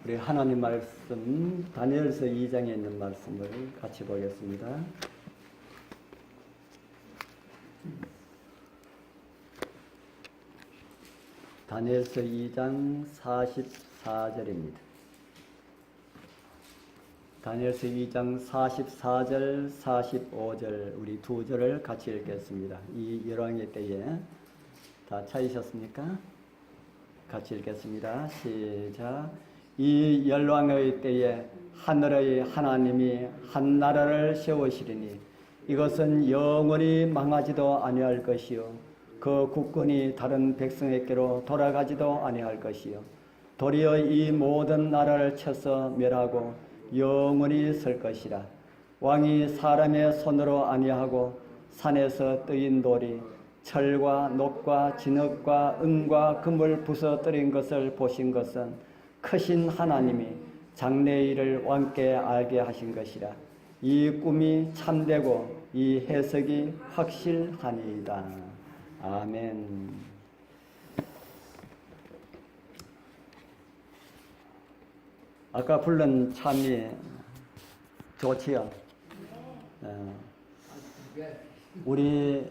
우리 하나님 말씀 다니엘서 2장에 있는 말씀을 같이 보겠습니다. 다니엘서 2장 44절입니다. 다니엘서 2장 44절, 45절 우리 두 절을 같이 읽겠습니다. 이 열왕의 때에 다 찾으셨습니까? 같이 읽겠습니다. 시작. 이 열왕의 때에 하늘의 하나님이 한 나라를 세우시리니 이것은 영원히 망하지도 아니할 것이요 그 국권이 다른 백성에게로 돌아가지도 아니할 것이요 도리어 이 모든 나라를 쳐서 멸하고 영원히 설 것이라. 왕이 사람의 손으로 아니하고 산에서 뜨인 돌이 철과 녹과 진흙과 은과 금을 부서뜨린 것을 보신 것은 크신 하나님이 장래일을 왕께 알게 하신 것이라. 이 꿈이 참되고 이 해석이 확실하니이다. 아멘. 아까 부른 참이 좋지요? 우리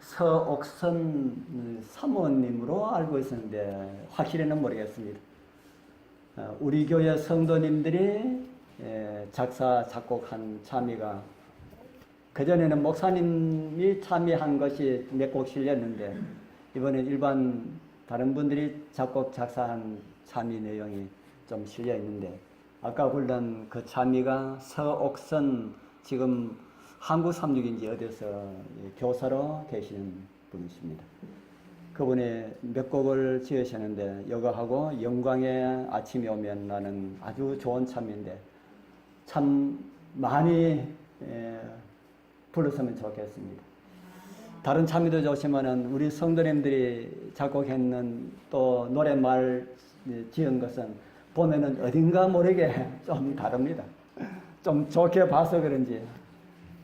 서옥선 사모님으로 알고 있었는데 확실히는 모르겠습니다. 우리 교회 성도님들이 작사 작곡한 참이가 그전에는 목사님이 참여한 것이 몇 곡 실렸는데 이번에 일반 다른 분들이 작곡 작사한 참이 내용이 좀 실려 있는데 아까 불른 그 참이가 서옥선 지금 한국365인지 어디서 교사로 계시는 분이십니다. 그분이 몇 곡을 지으셨는데 이거하고 영광의 아침이 오면 나는 아주 좋은 참인데 참 많이 불렀으면 좋겠습니다. 다른 참이도 좋지만은 우리 성도님들이 작곡했는 또 노랫말 지은 것은 보면은 어딘가 모르게 좀 다릅니다. 좀 좋게 봐서 그런지.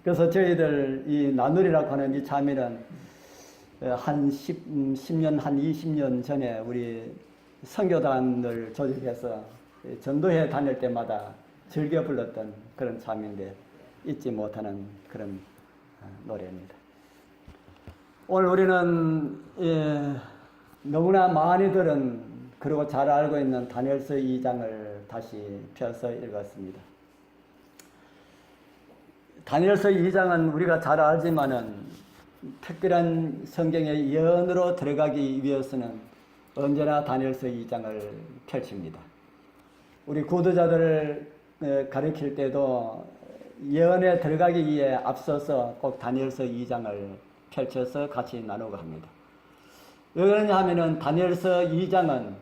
그래서 저희들 이 나누리라고 하는 이 참이는 한 10년, 한 20년 전에 우리 선교단을 조직해서 전도회 다닐 때마다 즐겨 불렀던 그런 참인데 잊지 못하는 그런 노래입니다. 오늘 우리는 너무나 많이 들은 그리고 잘 알고 있는 다니엘서 2장을 다시 펴서 읽었습니다. 다니엘서 2장은 우리가 잘 알지만은 특별한 성경의 예언으로 들어가기 위해서는 언제나 다니엘서 2장을 펼칩니다. 우리 구도자들을 가르칠 때도 예언에 들어가기 위해 앞서서 꼭 다니엘서 2장을 펼쳐서 같이 나누고 합니다. 왜 그러냐 하면은 다니엘서 2장은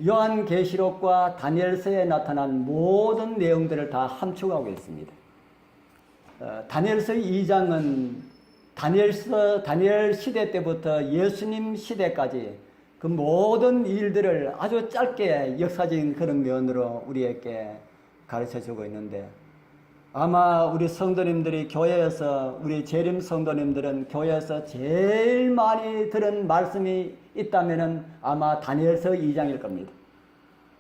요한계시록과 다니엘서에 나타난 모든 내용들을 다 함축하고 있습니다. 다니엘서 2장은 다니엘 시대 때부터 예수님 시대까지 그 모든 일들을 아주 짧게 역사적인 그런 면으로 우리에게 가르쳐 주고 있는데 아마 우리 성도님들이 교회에서 우리 재림 성도님들은 교회에서 제일 많이 들은 말씀이 있다면은 아마 다니엘서 2장일 겁니다.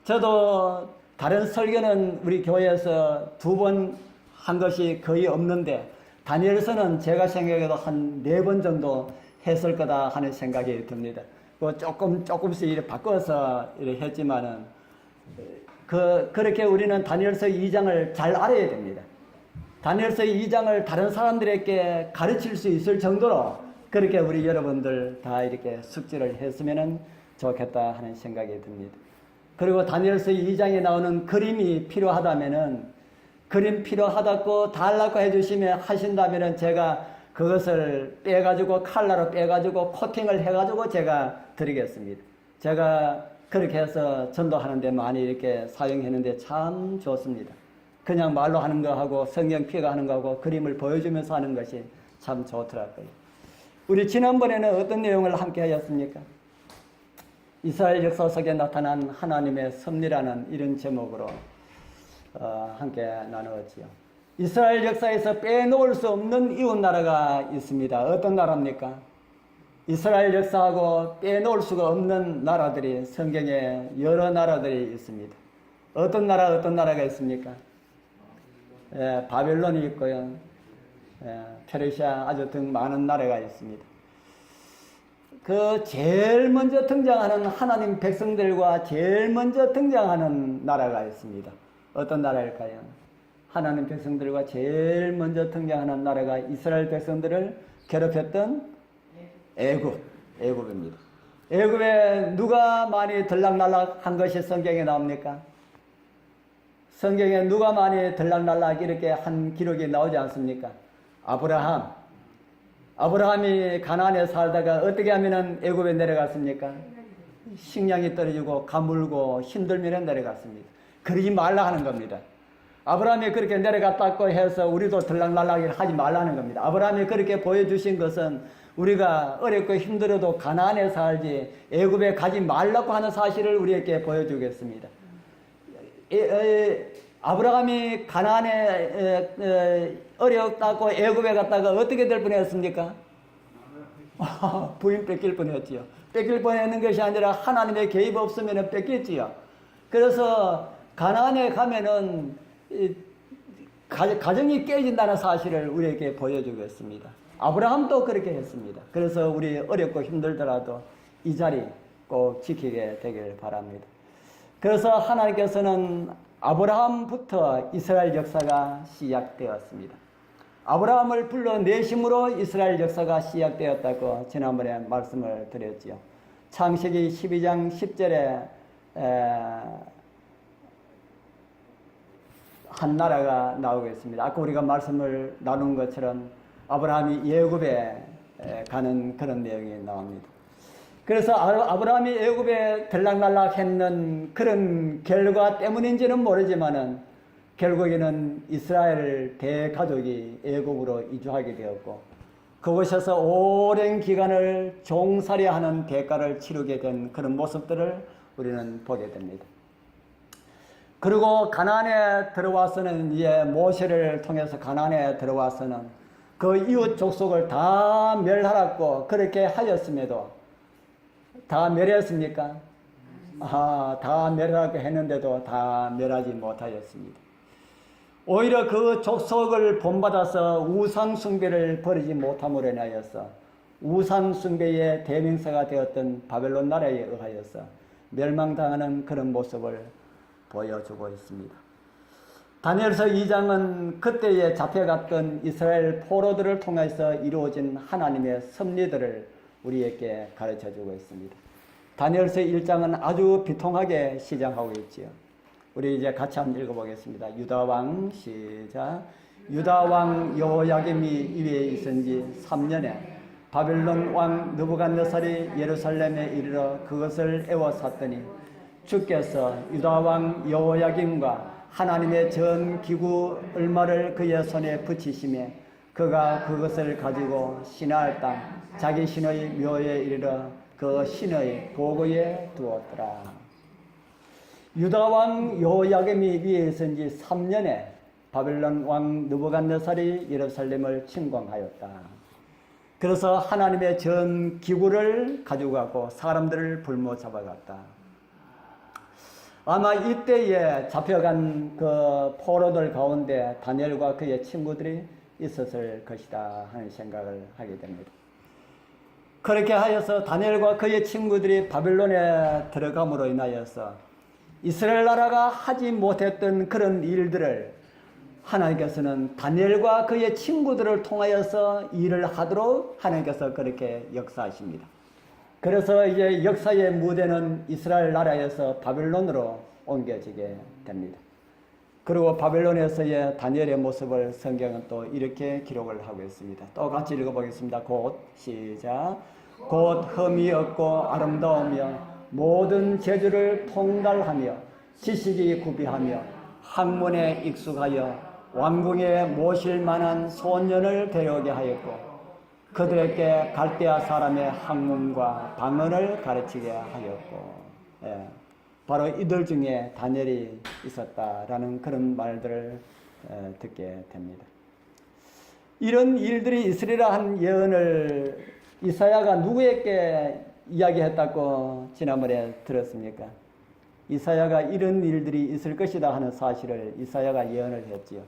저도 다른 설교는 우리 교회에서 2번 한 것이 거의 없는데 다니엘서는 제가 생각해도 한 4번 정도 했을 거다 하는 생각이 듭니다. 조금씩 이렇게 바꿔서 이렇게 했지만은 그렇게 우리는 다니엘서 2장을 잘 알아야 됩니다. 다니엘서 2장을 다른 사람들에게 가르칠 수 있을 정도로 그렇게 우리 여러분들 다 이렇게 숙지를 했으면 좋겠다 하는 생각이 듭니다. 그리고 다니엘서 2장에 나오는 그림이 필요하다면은 그림 필요하다고 달라고 해주시면 하신다면은 제가 그것을 빼가지고 칼라로 빼가지고 코팅을 해가지고 제가 드리겠습니다. 제가 그렇게 해서 전도하는데 많이 이렇게 사용했는데 참 좋습니다. 그냥 말로 하는 거하고 성경 피가 하는 거하고 그림을 보여주면서 하는 것이 참 좋더라고요. 우리 지난번에는 어떤 내용을 함께 하였습니까? 이스라엘 역사 속에 나타난 하나님의 섭리라는 이런 제목으로 함께 나누었지요. 이스라엘 역사에서 빼놓을 수 없는 이웃 나라가 있습니다. 어떤 나라입니까? 이스라엘 역사하고 빼놓을 수가 없는 나라들이 성경에 여러 나라들이 있습니다. 어떤 나라가 있습니까? 바벨론이 있고요. 페르시아 아주 등 많은 나라가 있습니다. 그 제일 먼저 등장하는 하나님 백성들과 제일 먼저 등장하는 나라가 있습니다. 어떤 나라일까요? 하나님 백성들과 제일 먼저 등장하는 나라가 이스라엘 백성들을 괴롭혔던 애굽입니다. 애굽에 누가 많이 들락날락한 것이 성경에 나옵니까? 성경에 누가 많이 들락날락 이렇게 한 기록이 나오지 않습니까? 아브라함이 가나안에 살다가 어떻게 하면은 애굽에 내려갔습니까? 식량이 떨어지고 가물고 힘들면 내려갔습니다. 그러지 말라 하는 겁니다. 아브라함이 그렇게 내려갔다고 해서 우리도 들락날락 하지 말라는 겁니다. 아브라함이 그렇게 보여주신 것은 우리가 어렵고 힘들어도 가나안에 살지 애굽에 가지 말라고 하는 사실을 우리에게 보여주겠습니다. 아브라함이 가나안에 어렵다고 애굽에 갔다가 어떻게 될 뻔했습니까? 부인 뺏길 뻔했지요. 뺏길 뻔했는 것이 아니라 하나님의 개입 없으면 뺏겼지요. 그래서 가나안에 가면은 가정이 깨진다는 사실을 우리에게 보여주겠습니다. 아브라함도 그렇게 했습니다. 그래서 우리 어렵고 힘들더라도 이 자리 꼭 지키게 되길 바랍니다. 그래서 하나님께서는 아브라함부터 이스라엘 역사가 시작되었습니다. 아브라함을 불러내심으로 이스라엘 역사가 시작되었다고 지난번에 말씀을 드렸지요. 창세기 12장 10절에 한 나라가 나오겠습니다. 아까 우리가 말씀을 나눈 것처럼 아브라함이 애굽에 가는 그런 내용이 나옵니다. 그래서 아브라함이 애굽에 들락날락 했는 그런 결과 때문인지는 모르지만은 결국에는 이스라엘 대가족이 애굽으로 이주하게 되었고 그곳에서 오랜 기간을 종살이하는 대가를 치르게 된 그런 모습들을 우리는 보게 됩니다. 그리고 가나안에 들어와서는 이제 모세를 통해서 가나안에 들어와서는 그 이웃 족속을 다 멸하라고 그렇게 하였음에도 다 멸했습니까? 다 멸하라고 했는데도 다 멸하지 못하였습니다. 오히려 그 족속을 본받아서 우상숭배를 버리지 못함으로 인하여서 우상숭배의 대명사가 되었던 바벨론 나라에 의하여서 멸망당하는 그런 모습을 보여주고 있습니다. 다니엘서 2장은 그때에 잡혀갔던 이스라엘 포로들을 통해서 이루어진 하나님의 섭리들을 우리에게 가르쳐주고 있습니다. 다니엘서 1장은 아주 비통하게 시작하고 있지요. 우리 이제 같이 한번 읽어보겠습니다. 유다왕 시작. 유다왕 여호야김이 위에 있은 지 3년에 바벨론 왕 느부갓네살이 예루살렘에 이르러 그것을 에워쌌더니 주께서 유다왕 여호야김과 하나님의 전 기구 얼마를 그의 손에 붙이시며 그가 그것을 가지고 시나알 땅 자기 신의 묘에 이르러 그 신의 보고에 두었더라. 유다왕 여호야김이 위에 있은 지 3년에 바벨론 왕 느부갓네살이 예루살렘을 침공하였다. 그래서 하나님의 전 기구를 가져가고 사람들을 불모 잡아갔다. 아마 이때에 잡혀간 그 포로들 가운데 다니엘과 그의 친구들이 있었을 것이다 하는 생각을 하게 됩니다. 그렇게 하여서 다니엘과 그의 친구들이 바벨론에 들어감으로 인하여서 이스라엘 나라가 하지 못했던 그런 일들을 하나님께서는 다니엘과 그의 친구들을 통하여서 일을 하도록 하나님께서 그렇게 역사하십니다. 그래서 이제 역사의 무대는 이스라엘 나라에서 바벨론으로 옮겨지게 됩니다. 그리고 바벨론에서의 다니엘의 모습을 성경은 또 이렇게 기록을 하고 있습니다. 또 같이 읽어보겠습니다. 곧 시작. 곧 흠이 없고 아름다우며 모든 재주를 통달하며 지식이 구비하며 학문에 익숙하여 왕궁에 모실 만한 소년을 데려오게 하였고 그들에게 갈대아 사람의 학문과 방언을 가르치게 하였고 바로 이들 중에 다니엘이 있었다라는 그런 말들을 듣게 됩니다. 이런 일들이 있으리라 한 예언을 이사야가 누구에게 이야기했다고 지난번에 들었습니까? 이사야가 이런 일들이 있을 것이다 하는 사실을 이사야가 예언을 했지요.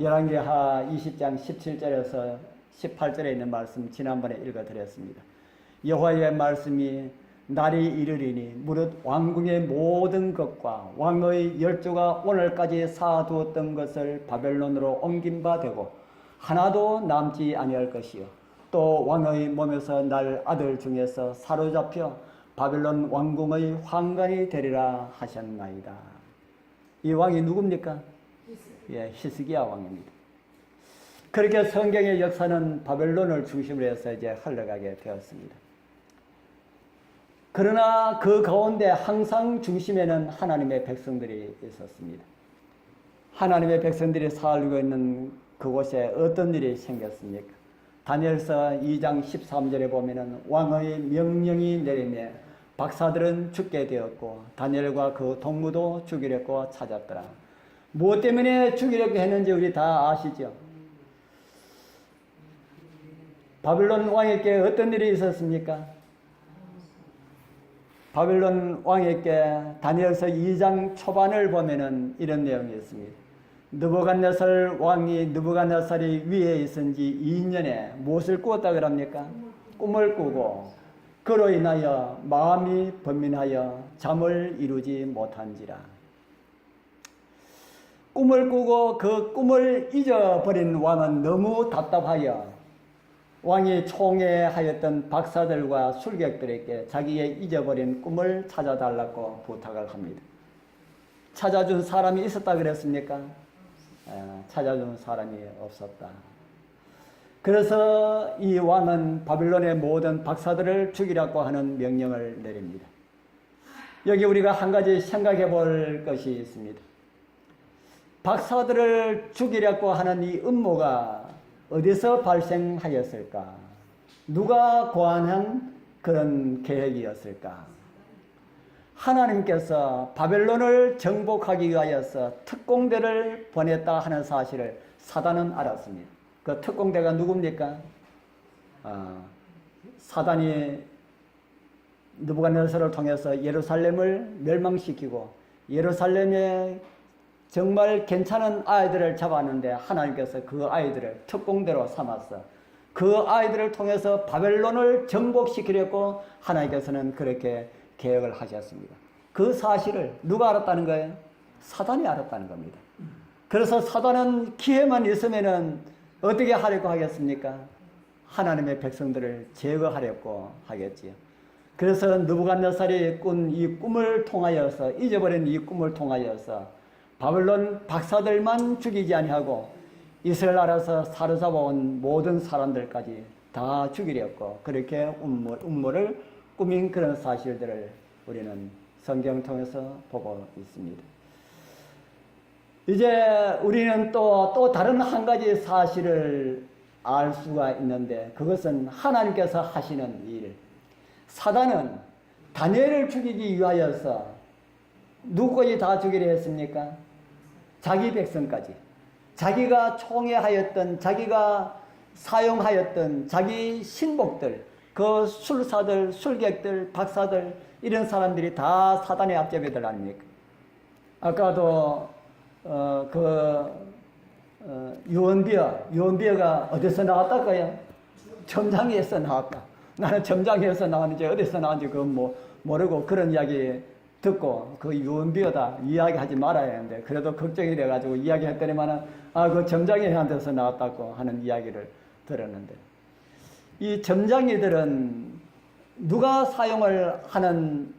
열왕기하 20장 17절에서 18절에 있는 말씀 지난번에 읽어드렸습니다. 여호와의 말씀이 날이 이르리니 무릇 왕궁의 모든 것과 왕의 열조가 오늘까지 쌓아두었던 것을 바벨론으로 옮긴 바 되고 하나도 남지 아니할 것이요 또 왕의 몸에서 날 아들 중에서 사로잡혀 바벨론 왕궁의 황관이 되리라 하셨나이다. 이 왕이 누굽니까? 예, 히스기야 왕입니다. 그렇게 성경의 역사는 바벨론을 중심으로 해서 이제 흘러가게 되었습니다. 그러나 그 가운데 항상 중심에는 하나님의 백성들이 있었습니다. 하나님의 백성들이 살고 있는 그곳에 어떤 일이 생겼습니까? 다니엘서 2장 13절에 보면은 왕의 명령이 내리며 박사들은 죽게 되었고 다니엘과 그 동무도 죽이려고 찾았더라. 무엇 때문에 죽이려고 했는지 우리 다 아시죠? 바벨론 왕에게 어떤 일이 있었습니까? 바벨론 왕에게 다니엘서 2장 초반을 보면은 이런 내용이 있습니다. 느부갓네살 왕이 느부갓네살이 위에 있은 지 2년에 무엇을 꾸었다 그럽니까? 꿈을 꾸고 그로 인하여 마음이 번민하여 잠을 이루지 못한지라. 꿈을 꾸고 그 꿈을 잊어버린 왕은 너무 답답하여 왕이 총애하였던 박사들과 술객들에게 자기의 잊어버린 꿈을 찾아달라고 부탁을 합니다. 찾아준 사람이 있었다 그랬습니까? 찾아준 사람이 없었다. 그래서 이 왕은 바빌론의 모든 박사들을 죽이라고 하는 명령을 내립니다. 여기 우리가 한 가지 생각해 볼 것이 있습니다. 박사들을 죽이려고 하는 이 음모가 어디서 발생하였을까? 누가 고안한 그런 계획이었을까? 하나님께서 바벨론을 정복하기 위하여서 특공대를 보냈다 하는 사실을 사단은 알았습니다. 그 특공대가 누굽니까? 사단이 느부갓네살을 통해서 예루살렘을 멸망시키고 예루살렘에 정말 괜찮은 아이들을 잡았는데 하나님께서 그 아이들을 특공대로 삼았어. 그 아이들을 통해서 바벨론을 정복시키려고 하나님께서는 그렇게 계획을 하셨습니다. 그 사실을 누가 알았다는 거예요? 사단이 알았다는 겁니다. 그래서 사단은 기회만 있으면은 어떻게 하려고 하겠습니까? 하나님의 백성들을 제거하려고 하겠지요. 그래서 느부갓네살이 꾼 이 꿈을 통하여서 잊어버린 이 꿈을 통하여서 바벨론 박사들만 죽이지 아니하고 이스라엘 나라에서 사로잡아온 모든 사람들까지 다 죽이려고 그렇게 음모를 꾸민 그런 사실들을 우리는 성경을 통해서 보고 있습니다. 이제 우리는 또 다른 한 가지 사실을 알 수가 있는데 그것은 하나님께서 하시는 일. 사단은 다니엘을 죽이기 위하여서 누구까지 다 죽이려 했습니까? 자기 백성까지. 자기가 총애하였던, 자기가 사용하였던 자기 신복들, 그 술사들, 술객들, 박사들 이런 사람들이 다 사단의 앞잡이들 아닙니까? 아까도 유언비어가 어디서 나왔다까요? 점장에서 나왔다. 나는 점장에서 나왔는지 어디서 나왔는지 그건 모르고 그런 이야기 듣고 그 유언비어다 이야기하지 말아야 하는데 그래도 걱정이 돼가지고 이야기했더니만은 그 점장이한테서 나왔다고 하는 이야기를 들었는데 이 점장이들은 누가 사용을 하는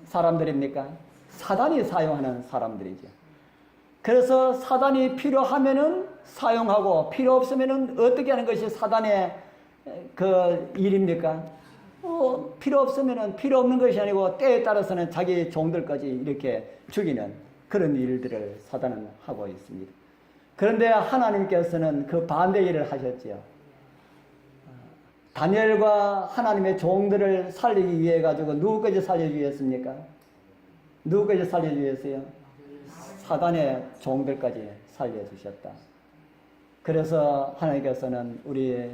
사람들입니까? 사단이 사용하는 사람들이죠. 그래서 사단이 필요하면은 사용하고 필요 없으면은 어떻게 하는 것이 사단의 그 일입니까? 필요 없으면은 필요 없는 것이 아니고 때에 따라서는 자기 종들까지 이렇게 죽이는 그런 일들을 사단은 하고 있습니다. 그런데 하나님께서는 그 반대 일을 하셨지요. 다니엘과 하나님의 종들을 살리기 위해 가지고 누구까지 살려주기 위해습니까? 누구까지 살려주기 위해서요? 사단의 종들까지 살려주셨다. 그래서 하나님께서는 우리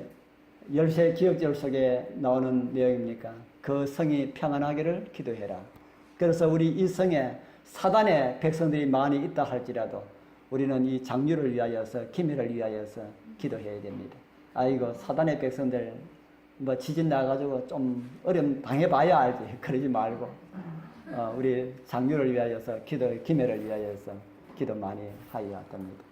열쇠 기억절 속에 나오는 내용입니까? 그 성이 평안하기를 기도해라. 그래서 우리 이 성에 사단의 백성들이 많이 있다 할지라도 우리는 이 장유를 위하여서 기회를 위하여서 기도해야 됩니다. 아이고 사단의 백성들 뭐 지진 나가지고 좀 어려움 당해봐야 알지 그러지 말고 우리 장유를 위하여서 기회를 위하여서 기도 많이 하여야 합니다.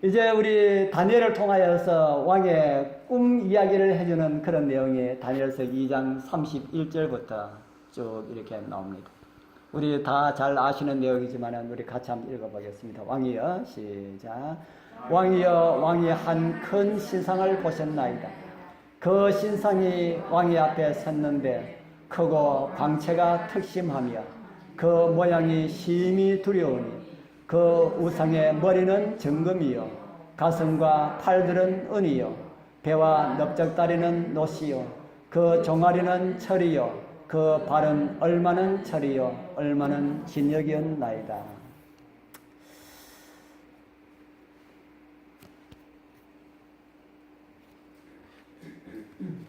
이제 우리 다니엘을 통하여서 왕의 꿈 이야기를 해주는 그런 내용이 다니엘서 2장 31절부터 쭉 이렇게 나옵니다. 우리 다 잘 아시는 내용이지만 우리 같이 한번 읽어보겠습니다. 왕이여 시작. 왕이여 왕이 한 큰 신상을 보셨나이다. 그 신상이 왕의 앞에 섰는데 크고 광채가 특심하며 그 모양이 심히 두려우니 그 우상의 머리는 정금이요 가슴과 팔들은 은이요 배와 넓적다리는 노시요 그 종아리는 철이요 그 발은 얼마는 철이요 얼마는 진역이었나이다.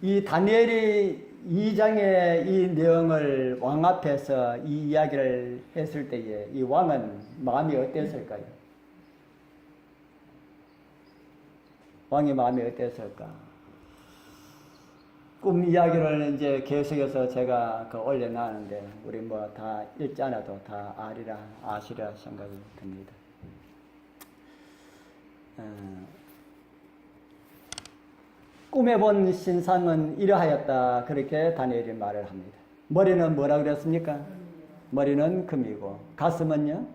이 다니엘이 2장의 이 내용을 왕 앞에서 이 이야기를 했을 때에 이 왕은 마음이 어땠을까요? 왕의 마음이 어땠을까? 꿈 이야기를 이제 계속해서 제가 올려놨는데 우리 뭐 다 읽지 않아도 다 아시라 생각이 듭니다. 꿈에 본 신상은 이러하였다. 그렇게 다니엘이 말을 합니다. 머리는 뭐라 그랬습니까? 머리는 금이고 가슴은요?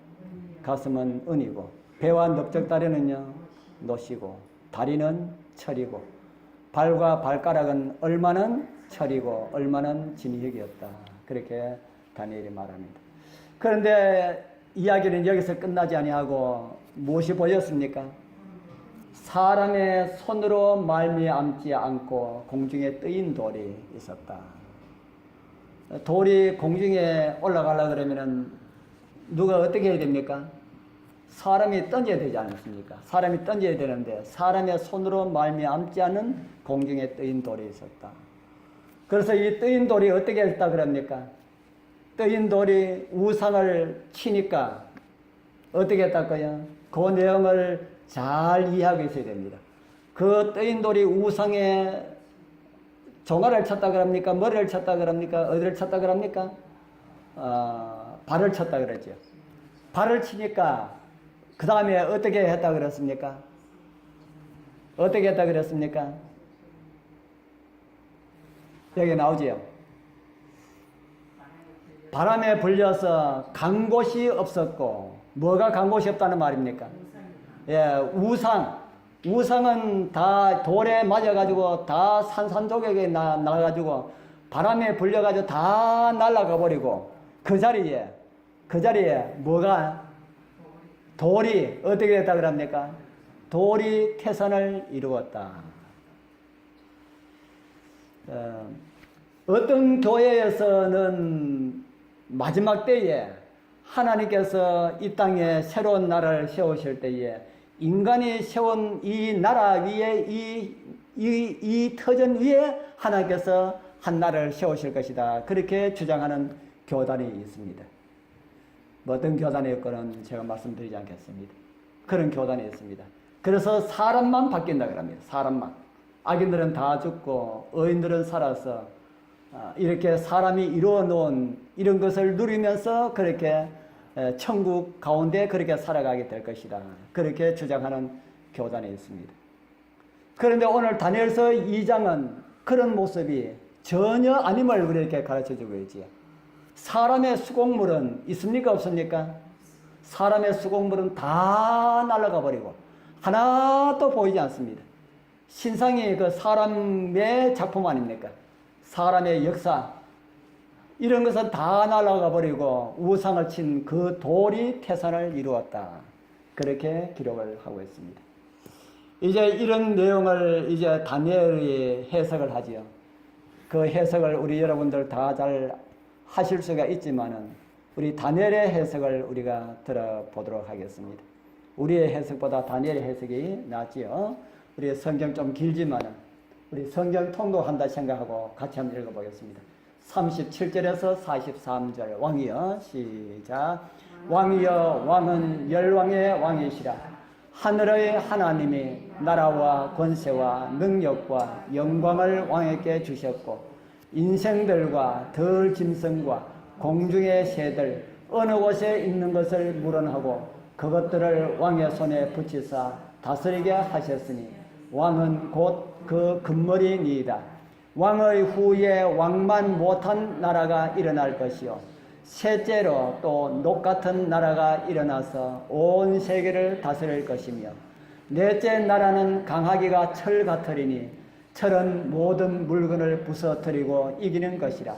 가슴은 은이고 배와 넓적다리는요? 노시고 다리는 철이고 발과 발가락은 얼마는 철이고 얼마는 진흙이었다. 그렇게 다니엘이 말합니다. 그런데 이야기는 여기서 끝나지 아니하고 무엇이 보였습니까? 사람의 손으로 말미암지 않고 공중에 뜨인 돌이 있었다. 돌이 공중에 올라가려고 그러면은 누가 어떻게 해야 됩니까? 사람이 던져야 되지 않습니까? 사람이 던져야 되는데 사람의 손으로 말미암지 않은 공중에 뜨인 돌이 있었다. 그래서 이 뜨인 돌이 어떻게 했다 그럽니까? 뜨인 돌이 우상을 치니까 어떻게 했다고요? 그 내용을 잘 이해하고 있어야 됩니다. 그 뜨인 돌이 우상의 종아리를 쳤다 그럽니까? 머리를 쳤다 그럽니까? 어디를 쳤다 그럽니까? 발을 쳤다 그러죠. 발을 치니까 그 다음에 어떻게 했다 그랬습니까? 어떻게 했다 그랬습니까? 여기 나오지요. 바람에 불려서 간 곳이 없었고 뭐가 간 곳이 없다는 말입니까? 예, 우상은 다 돌에 맞아가지고 다 산산조각에 나가가지고 바람에 불려가지고 다 날아가 버리고 그 자리에 뭐가 돌이 어떻게 됐다 그럽니까? 돌이 태산을 이루었다. 어떤 교회에서는 마지막 때에 하나님께서 이 땅에 새로운 나라를 세우실 때에 인간이 세운 이 나라 위에 이 터전 위에 하나님께서 한 나라를 세우실 것이다. 그렇게 주장하는 교단이 있습니다. 어떤 교단이었건은 제가 말씀드리지 않겠습니다. 그런 교단이 있습니다. 그래서 사람만 바뀐다 그럽니다. 사람만. 악인들은 다 죽고 의인들은 살아서 이렇게 사람이 이루어 놓은 이런 것을 누리면서 그렇게 천국 가운데 그렇게 살아가게 될 것이다. 그렇게 주장하는 교단이 있습니다. 그런데 오늘 다니엘서 2장은 그런 모습이 전혀 아님을 우리에게 가르쳐주고 있지요. 사람의 수공물은 있습니까? 없습니까? 사람의 수공물은 다 날아가 버리고 하나도 보이지 않습니다. 신상이 그 사람의 작품 아닙니까? 사람의 역사 이런 것은 다 날아가 버리고 우상을 친 그 돌이 태산을 이루었다. 그렇게 기록을 하고 있습니다. 이제 이런 내용을 이제 다니엘이 해석을 하지요. 그 해석을 우리 여러분들 다 잘 하실 수가 있지만은 우리 다니엘의 해석을 우리가 들어보도록 하겠습니다. 우리의 해석보다 다니엘의 해석이 낫지요. 우리 성경 좀 길지만은 우리 성경 통독한다 생각하고 같이 한번 읽어보겠습니다. 37절에서 43절 왕이여 시작. 왕이여 왕은 열왕의 왕이시라. 하늘의 하나님이 나라와 권세와 능력과 영광을 왕에게 주셨고 인생들과 덜 짐승과 공중의 새들 어느 곳에 있는 것을 물어하고 그것들을 왕의 손에 붙이사 다스리게 하셨으니 왕은 곧 그 금머리니이다. 왕의 후에 왕만 못한 나라가 일어날 것이요 셋째로 또 녹 같은 나라가 일어나서 온 세계를 다스릴 것이며 넷째 나라는 강하기가 철 같으리니 철은 모든 물건을 부서뜨리고 이기는 것이라.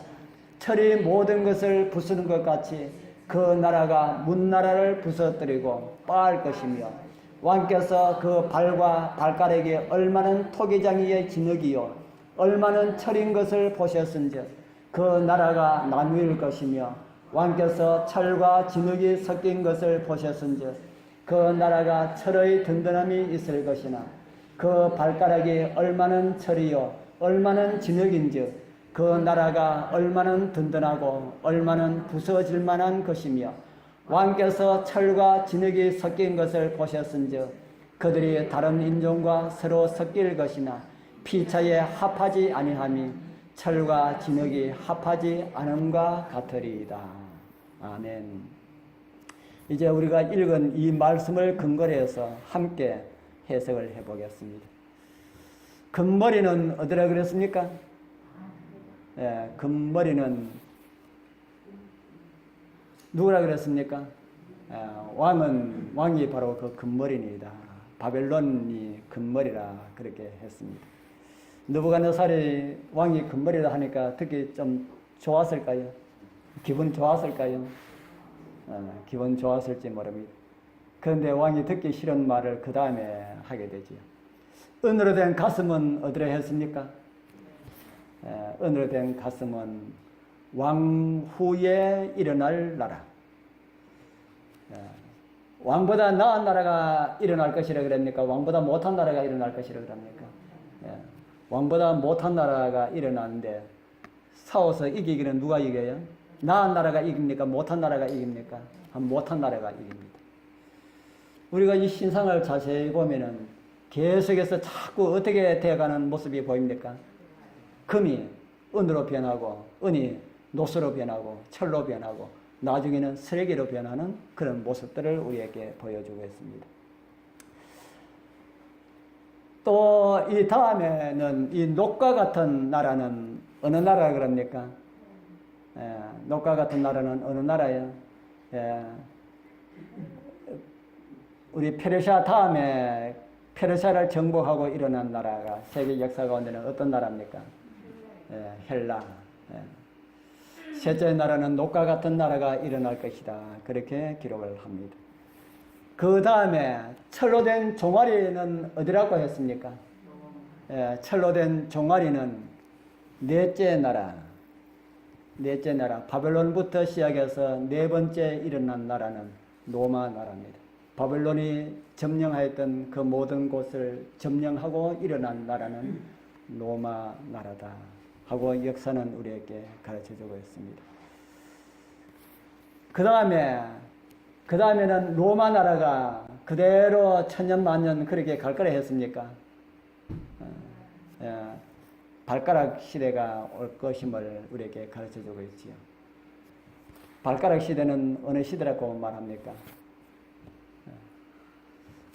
철이 모든 것을 부수는 것 같이 그 나라가 문나라를 부서뜨리고 빠할 것이며 왕께서 그 발과 발가락이 얼마는 토기장이의 진흙이요 얼마는 철인 것을 보셨은즉 그 나라가 나누일 것이며 왕께서 철과 진흙이 섞인 것을 보셨은즉 그 나라가 철의 든든함이 있을 것이나 그 발가락이 얼마는 철이요 얼마는 진흙인즉 그 나라가 얼마는 든든하고 얼마는 부서질 만한 것이며 왕께서 철과 진흙이 섞인 것을 보셨은즉 그들이 다른 인종과 서로 섞일 것이나 피차에 합하지 아니함이 철과 진흙이 합하지 않음과 같으리이다. 아멘. 이제 우리가 읽은 이 말씀을 근거로 해서 함께 해석을 해보겠습니다. 금머리는 어디라 그랬습니까? 금머리는 누구라 그랬습니까? 왕이 바로 그 금머리입니다. 바벨론이 금머리라 그렇게 했습니다. 느부갓네살이 왕이 금머리라 하니까 특히 좀 좋았을까요? 기분 좋았을까요? 기분 좋았을지 모릅니다. 그런데 왕이 듣기 싫은 말을 그 다음에 하게 되지요. 은으로 된 가슴은 어디로 했습니까? 은으로 된 가슴은 왕 후에 일어날 나라. 왕보다 나은 나라가 일어날 것이라 그럽니까? 왕보다 못한 나라가 일어날 것이라 그럽니까? 왕보다 못한 나라가 일어나는데 싸워서 이기기는 누가 이겨요? 나은 나라가 이깁니까? 못한 나라가 이깁니까? 못한 나라가 이깁니다. 우리가 이 신상을 자세히 보면은 계속해서 자꾸 어떻게 되어가는 모습이 보입니까? 금이 은으로 변하고 은이 노수로 변하고 철로 변하고 나중에는 쓰레기로 변하는 그런 모습들을 우리에게 보여주고 있습니다. 또 이 다음에는 이 녹과 같은 나라는 어느 나라라 그럽니까? 녹과 같은 나라는 어느 나라예요? 우리 페르시아 다음에 페르시아를 정복하고 일어난 나라가 세계 역사 가운데는 어떤 나라입니까? 헬라. 셋째 나라는 녹과 같은 나라가 일어날 것이다. 그렇게 기록을 합니다. 그 다음에 철로 된 종아리는 어디라고 했습니까? 철로 된 종아리는 넷째 나라. 바벨론부터 시작해서 네 번째 일어난 나라는 로마 나라입니다. 바벨론이 점령하였던 그 모든 곳을 점령하고 일어난 나라는 로마 나라다 하고 역사는 우리에게 가르쳐주고 있습니다. 그 다음에는 로마 나라가 그대로 천년 만년 그렇게 갈 거라 했습니까? 발가락 시대가 올 것임을 우리에게 가르쳐주고 있지요. 발가락 시대는 어느 시대라고 말합니까?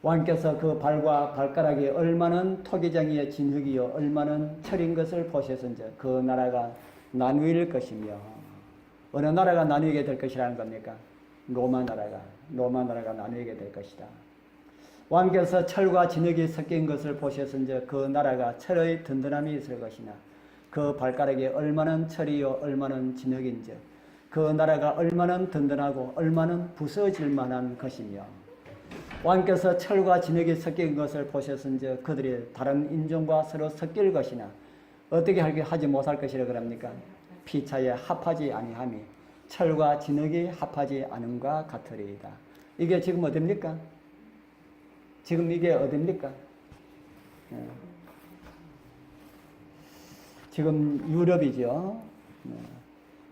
왕께서 그 발과 발가락이 얼마는 토기장이의 진흙이요 얼마는 철인 것을 보셨은즉 그 나라가 나누일 것이며 어느 나라가 나누게 될 것이라는 겁니까? 로마 나라가 나누게 될 것이다. 왕께서 철과 진흙이 섞인 것을 보셨은즉 그 나라가 철의 든든함이 있을 것이나 그 발가락이 얼마는 철이요 얼마는 진흙인즉 그 나라가 얼마는 든든하고 얼마는 부서질 만한 것이며 왕께서 철과 진흙이 섞인 것을 보셨은즉 그들이 다른 인종과 서로 섞일 것이나 어떻게 하지 못할 것이라 그럽니까? 피차에 합하지 아니함이 철과 진흙이 합하지 않음과 같으리이다. 이게 지금 어딥니까? 지금 이게 어딥니까? 지금 유럽이죠.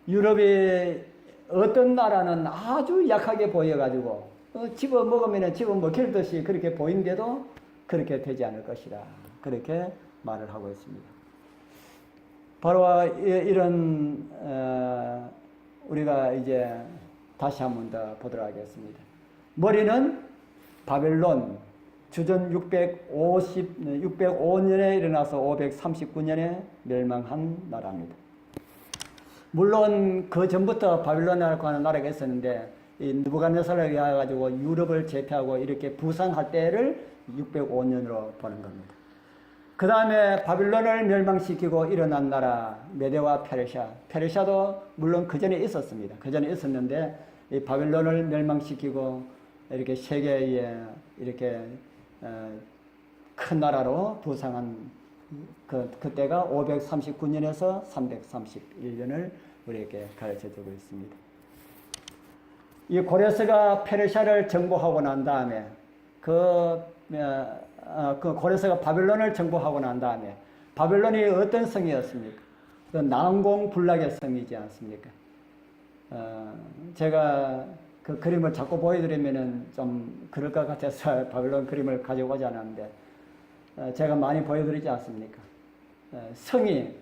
유럽의 어떤 나라는 아주 약하게 보여가지고 집어 먹으면 집어 먹힐 듯이 그렇게 보이는데도 그렇게 되지 않을 것이다. 그렇게 말을 하고 있습니다. 바로 이런 우리가 이제 다시 한 번 더 보도록 하겠습니다. 머리는 바벨론 주전 605년에 일어나서 539년에 멸망한 나라입니다. 물론 그 전부터 바빌론이라고 하는 나라가 있었는데 이 느부갓네살에 의해 가지고 유럽을 제패하고 이렇게 부상할 때를 605년으로 보는 겁니다. 그 다음에 바빌론을 멸망시키고 일어난 나라 메데와 페르시아. 페르시아도 물론 그 전에 있었습니다. 그 전에 있었는데 이 바빌론을 멸망시키고 이렇게 세계에 이렇게 큰 나라로 부상한 그때가 539년에서 331년을 우리에게 가르쳐주고 있습니다. 이 고레스가 페르시아를 정복하고 난 다음에 그 고레스가 바빌론을 정복하고 난 다음에 바빌론이 어떤 성이었습니까? 그 난공불락의 성이지 않습니까? 제가 그 그림을 자꾸 보여드리면은 좀 그럴 것 같아서 바빌론 그림을 가지고 오지 않았는데 제가 많이 보여드리지 않습니까? 성이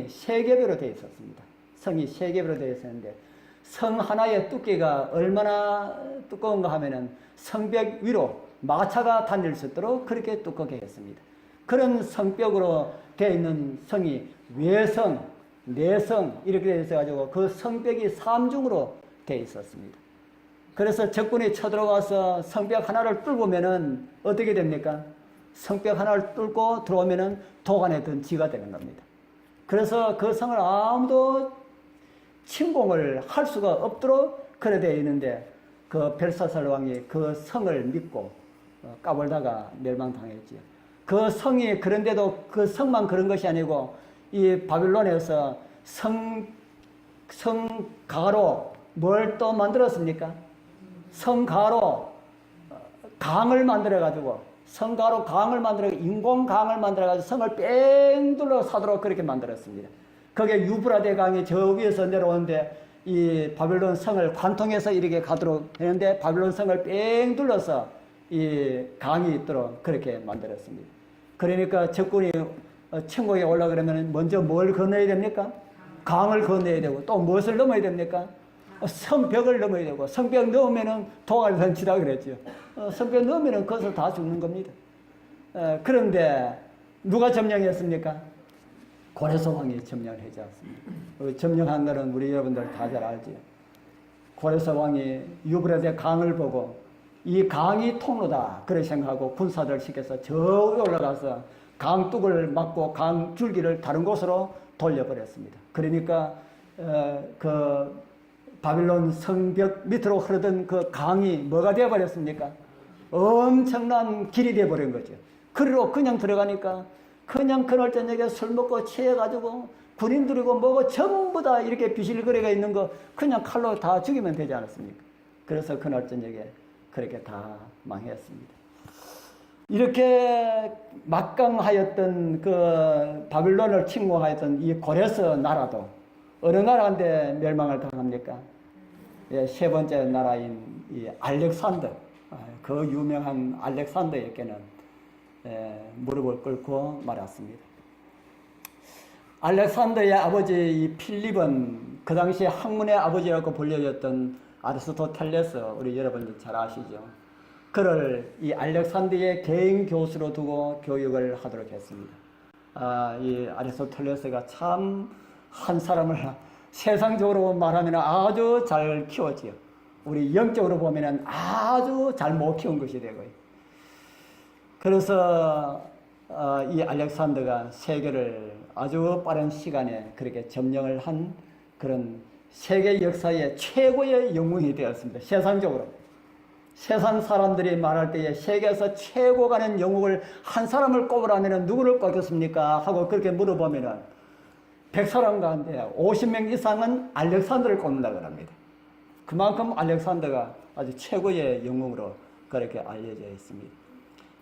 세 개별로 되어 있었습니다. 성이 세 개별로 되어 있었는데 성 하나의 두께가 얼마나 두꺼운가 하면은 성벽 위로 마차가 다닐 수 있도록 그렇게 두껍게 했습니다. 그런 성벽으로 되어 있는 성이 외성, 내성 이렇게 되어 있어가지고 그 성벽이 삼중으로 되어 있었습니다. 그래서 적군이 쳐들어가서 성벽 하나를 뚫으면은 어떻게 됩니까? 성벽 하나를 뚫고 들어오면은 도간에 든 쥐가 되는 겁니다. 그래서 그 성을 아무도 침공을 할 수가 없도록 그래 되어 있는데 그 벨사살 왕이 그 성을 믿고 까불다가 멸망당했지요. 그 성이 그런데도 그 성만 그런 것이 아니고 이 바빌론에서 성가로 뭘 또 만들었습니까? 성가로 강을 만들어가지고 성가로 강을 만들어 인공강을 만들어가지고 성을 뺑 둘러 사도록 그렇게 만들었습니다. 그게 유브라데 강이 저 위에서 내려오는데 이 바빌론 성을 관통해서 이렇게 가도록 했는데 바빌론 성을 뺑 둘러서 이 강이 있도록 그렇게 만들었습니다. 그러니까 적군이 천국에 올라가려면 먼저 뭘 건너야 됩니까? 강을 건너야 되고 또 무엇을 넘어야 됩니까? 성벽을 넘어야 되고 성벽 넘으면은 도갈 던치라 그랬죠. 성벽 넘으면은 거기서 다 죽는 겁니다. 그런데 누가 점령했습니까? 고레스 왕이 점령을 하지 않습니까? 점령한 거는 우리 여러분들 다 잘 알죠. 고레스 왕이 유브라데 강을 보고 이 강이 통로다 그렇게 생각하고 군사들 시켜서 저 위에 올라가서 강둑을 막고 강 줄기를 다른 곳으로 돌려버렸습니다. 그러니까 그 바빌론 성벽 밑으로 흐르던 그 강이 뭐가 되어버렸습니까? 엄청난 길이 되어버린 거죠. 그리로 그냥 들어가니까 그냥 그날 저녁에 술 먹고 취해가지고 군인들이고 뭐고 전부 다 이렇게 비실거리가 있는 거 그냥 칼로 다 죽이면 되지 않았습니까? 그래서 그날 저녁에 그렇게 다 망했습니다. 이렇게 막강하였던 그 바빌론을 침공하였던 이 고레스 나라도 어느 나라한테 멸망을 당합니까? 예, 세 번째 나라인 이 알렉산더, 그 유명한 알렉산더에게는 무릎을 꿇고 말았습니다. 알렉산더의 아버지 이 필립은 그 당시에 학문의 아버지라고 불려졌던 아리스토텔레스, 우리 여러분들 잘 아시죠? 그를 이 알렉산더의 개인 교수로 두고 교육을 하도록 했습니다. 이 아리스토텔레스가 참 한 사람을 세상적으로 말하면 아주 잘 키웠지요. 우리 영적으로 보면 아주 잘 못 키운 것이 되고요. 그래서 이 알렉산더가 세계를 아주 빠른 시간에 그렇게 점령을 한 그런 세계 역사의 최고의 영웅이 되었습니다. 세상적으로. 세상 사람들이 말할 때에 세계에서 최고 가는 영웅을 한 사람을 꼽으라면 누구를 꼽겠습니까? 하고 그렇게 물어보면은 100사람 가운데 50명 이상은 알렉산더를 꼽는다고 합니다. 그만큼 알렉산더가 아주 최고의 영웅으로 그렇게 알려져 있습니다.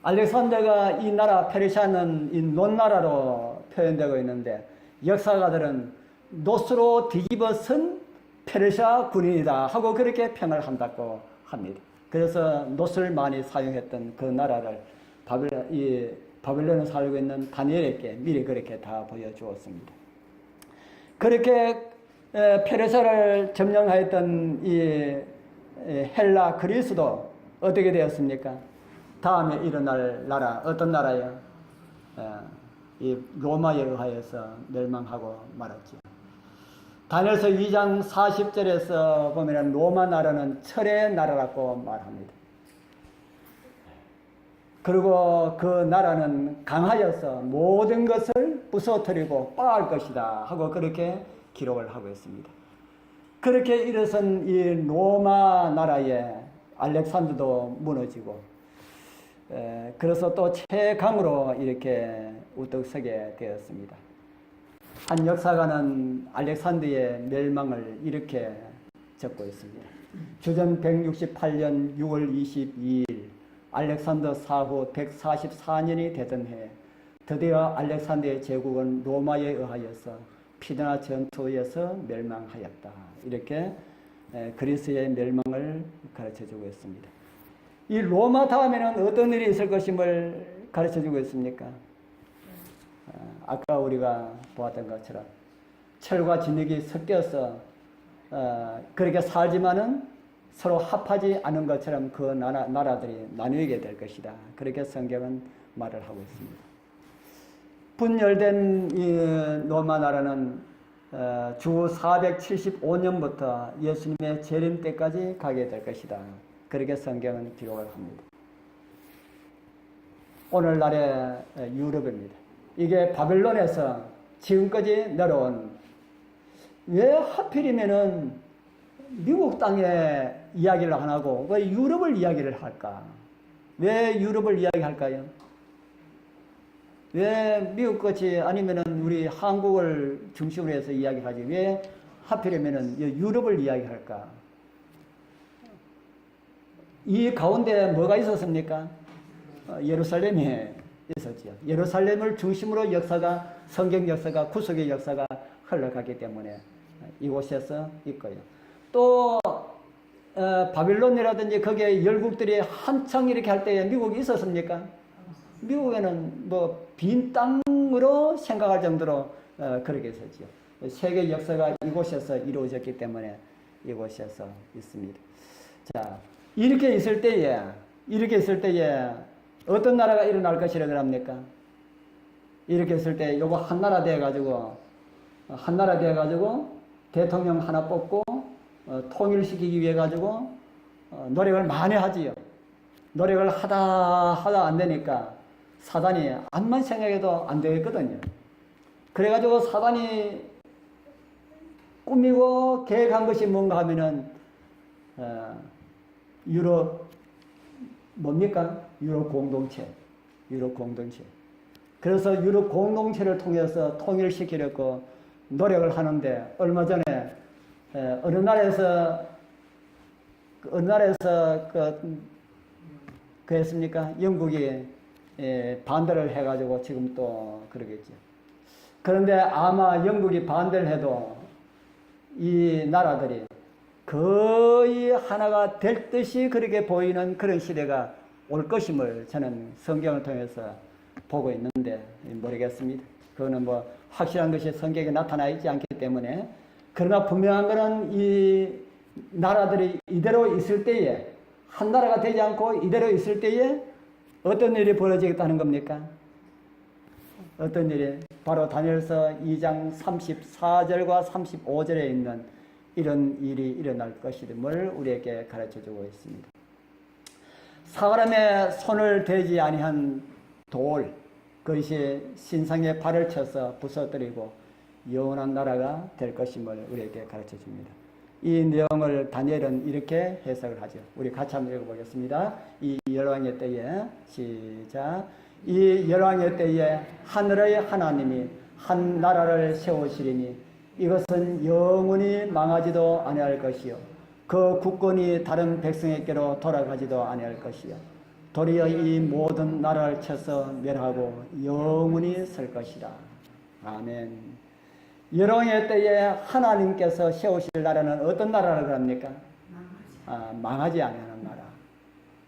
알렉산더가 이 나라 페르시아는 이 논나라로 표현되고 있는데 역사가들은 노스로 뒤집어선 페르시아 군인이다 하고 그렇게 평을 한다고 합니다. 그래서 노스를 많이 사용했던 그 나라를 바벨론에 살고 있는 다니엘에게 미리 그렇게 다 보여주었습니다. 그렇게 페르시아를 점령하였던 이 헬라 그리스도 어떻게 되었습니까? 다음에 일어날 나라 어떤 나라예요? 이 로마에 의하여서 멸망하고 말았죠. 다니엘서 2장 40절에서 보면 로마 나라는 철의 나라라고 말합니다. 그리고 그 나라는 강하여서 모든 것을 부서뜨리고 빠할 것이다 하고 그렇게 기록을 하고 있습니다. 그렇게 일어선 이 로마 나라에 알렉산더도 무너지고 그래서 또 최강으로 이렇게 우뚝 서게 되었습니다. 한 역사가는 알렉산더의 멸망을 이렇게 적고 있습니다. 주전 168년 6월 22일 알렉산더 사후 144년이 되던 해 드디어 알렉산더의 제국은 로마에 의하여서 피드나 전투에서 멸망하였다. 이렇게 그리스의 멸망을 가르쳐주고 있습니다. 이 로마 다음에는 어떤 일이 있을 것임을 가르쳐주고 있습니까? 아까 우리가 보았던 것처럼 철과 진흙이 섞여서 그렇게 살지만은 서로 합하지 않은 것처럼 그 나라들이 나뉘게 될 것이다. 그렇게 성경은 말을 하고 있습니다. 분열된 이 로마 나라는 주 475년부터 예수님의 재림 때까지 가게 될 것이다. 그렇게 성경은 기록을 합니다. 오늘날의 유럽입니다. 이게 바벨론에서 지금까지 내려온, 왜 하필이면은 미국 땅에 이야기를 안 하고 왜 유럽을 이야기를 할까? 왜 유럽을 이야기할까요? 왜 미국같이 아니면은 우리 한국을 중심으로 해서 이야기하지 왜 하필이면은 유럽을 이야기할까? 이 가운데 뭐가 있었습니까? 예루살렘이 있었죠. 예루살렘을 중심으로 역사가, 성경 역사가, 구속의 역사가 흘러가기 때문에 이곳에서 있고요. 또 바빌론이라든지 거기에 열국들이 한창 이렇게 할 때에 미국이 있었습니까? 미국에는 뭐 빈 땅으로 생각할 정도로 그렇게 있었죠. 세계 역사가 이곳에서 이루어졌기 때문에 이곳에서 있습니다. 자, 이렇게 있을 때에 어떤 나라가 일어날 것이라 그럽니까? 이렇게 있을 때 요거 한 나라 돼가지고 대통령 하나 뽑고 통일시키기 위해 가지고 노력을 많이 하지요. 노력을 하다 안 되니까 사단이 암만 생각해도 안 되거든요. 그래가지고 사단이 꾸미고 계획한 것이 뭔가 하면은 유럽 뭡니까? 유럽 공동체. 그래서 유럽 공동체를 통해서 통일시키려고 노력을 하는데 얼마 전에 어느 나라에서 그 했습니까? 영국이 반대를 해가지고 지금 또 그러겠죠. 그런데 아마 영국이 반대를 해도 이 나라들이 거의 하나가 될 듯이 그렇게 보이는 그런 시대가 올 것임을 저는 성경을 통해서 보고 있는데 모르겠습니다. 그거는 뭐 확실한 것이 성경에 나타나 있지 않기 때문에, 그러나 분명한 것은 이 나라들이 이대로 있을 때에, 한 나라가 되지 않고 이대로 있을 때에 어떤 일이 벌어지겠다는 겁니까? 어떤 일이? 바로 다니엘서 2장 34절과 35절에 있는 이런 일이 일어날 것임을 우리에게 가르쳐주고 있습니다. 사람의 손을 대지 아니한 돌, 그것이 신상에 발을 쳐서 부서뜨리고 영원한 나라가 될 것임을 우리에게 가르쳐줍니다. 이 내용을 다니엘은 이렇게 해석을 하죠. 우리 같이 한번 읽어보겠습니다. 이 열왕의 때에, 시작. 이 열왕의 때에 하늘의 하나님이 한 나라를 세우시리니 이것은 영원히 망하지도 아니할 것이요 그 국권이 다른 백성에게로 돌아가지도 아니할 것이요 도리어 이 모든 나라를 쳐서 멸하고 영원히 설 것이다. 아멘. 여롱의 때에 하나님께서 세우실 나라는 어떤 나라라고 합니까? 망하지 않는 나라.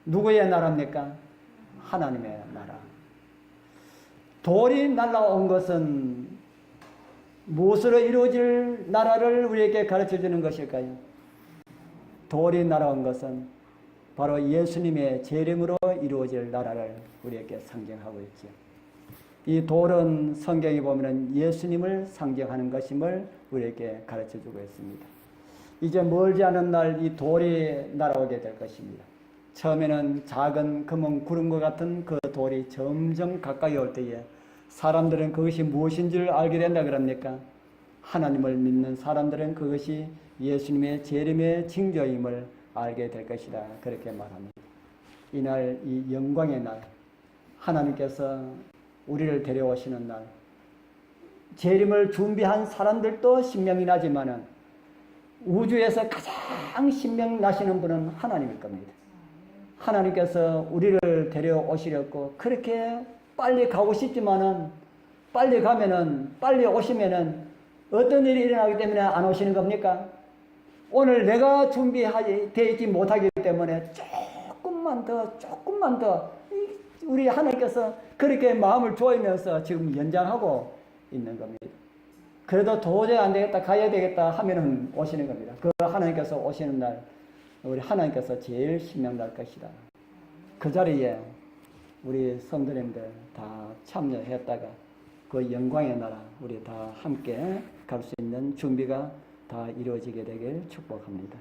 누구의 나라입니까? 하나님의 나라. 돌이 날라온 것은 무엇으로 이루어질 나라를 우리에게 가르쳐 주는 것일까요? 돌이 날아온 것은 바로 예수님의 재림으로 이루어질 나라를 우리에게 상징하고 있죠. 이 돌은 성경에 보면 예수님을 상징하는 것임을 우리에게 가르쳐 주고 있습니다. 이제 멀지 않은 날 이 돌이 날아오게 될 것입니다. 처음에는 작은 검은 구름과 같은 그 돌이 점점 가까이 올 때에 사람들은 그것이 무엇인지를 알게 된다 그럽니까? 하나님을 믿는 사람들은 그것이 예수님의 재림의 징조임을 알게 될 것이다. 그렇게 말합니다. 이날, 이 영광의 날, 하나님께서 우리를 데려오시는 날, 재림을 준비한 사람들도 신명이 나지만은 우주에서 가장 신명 나시는 분은 하나님일 겁니다. 하나님께서 우리를 데려오시려고 그렇게 빨리 가고 싶지만은 빨리 가면은 빨리 오시면은 어떤 일이 일어나기 때문에 안 오시는 겁니까? 오늘 내가 준비되지 못하기 때문에 조금만 더 우리 하나님께서 그렇게 마음을 조이면서 지금 연장하고 있는 겁니다. 그래도 도저히 안 되겠다, 가야 되겠다 하면은 오시는 겁니다. 그 하나님께서 오시는 날, 우리 하나님께서 제일 신명 날 것이다. 그 자리에 우리 성도님들 다 참여했다가 그 영광의 나라 우리 다 함께 갈 수 있는 준비가 다 이루어지게 되길 축복합니다.